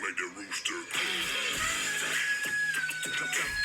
make the rooster crow. Drop it down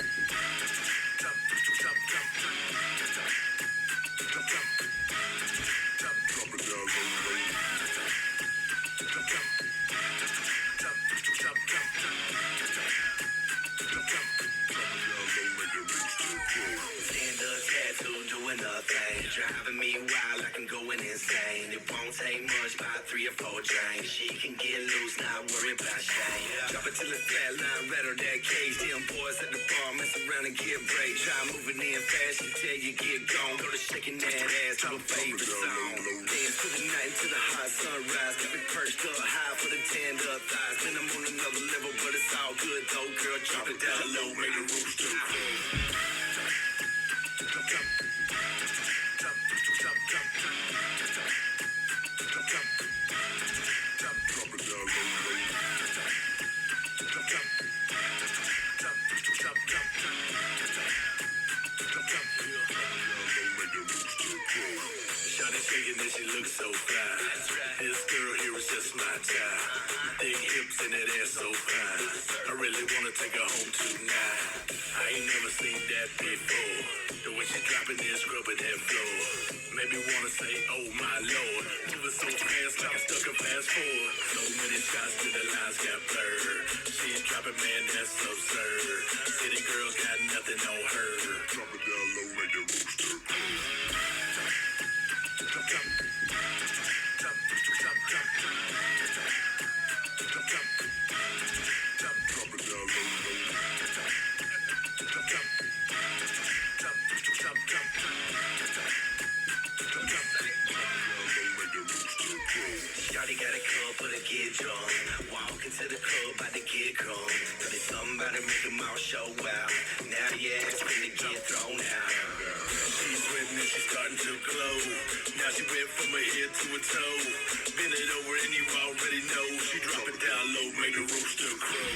Stand up, tattoo, doing nothing. Driving me wild like I'm going insane. It won't take much, about 3 or 4 drinks. She can get loose, not worry about shame. Drop it till it's flatline, rattle that cage. Them boys at the bar mess around and get break. Try moving in fast until you get gone. Go to shaking that ass to a favorite song. Dance to the night until the hot sunrise. Got me perched up high for the tanned up thighs. Then I'm on another level, but it's all good though. Girl, drop it down low, make the rooster crow. Shawty shaking and she looks so fly. This girl here is just my type. Big hips and that ass so fine. I really wanna take her home tonight. I ain't never seen that before. The way she dropping and scrubbing that floor. Maybe wanna say, oh my lord. Moving so fast like I'm stuck in fast forward. So many shots till the lines got blurred. She's dropping, man, that's absurd. City girls got nothing on her. Drop it down low, make the rooster crow. Shawty got a club for the get drunk. Walk into the club by the get crunk. Tell me something about to make them all show out. Now your ass finna get thrown out. She's sweating and she's starting to glow. Now she went from her head to her toe. Bend it over and you already know. She drop it down low, make the rooster crow.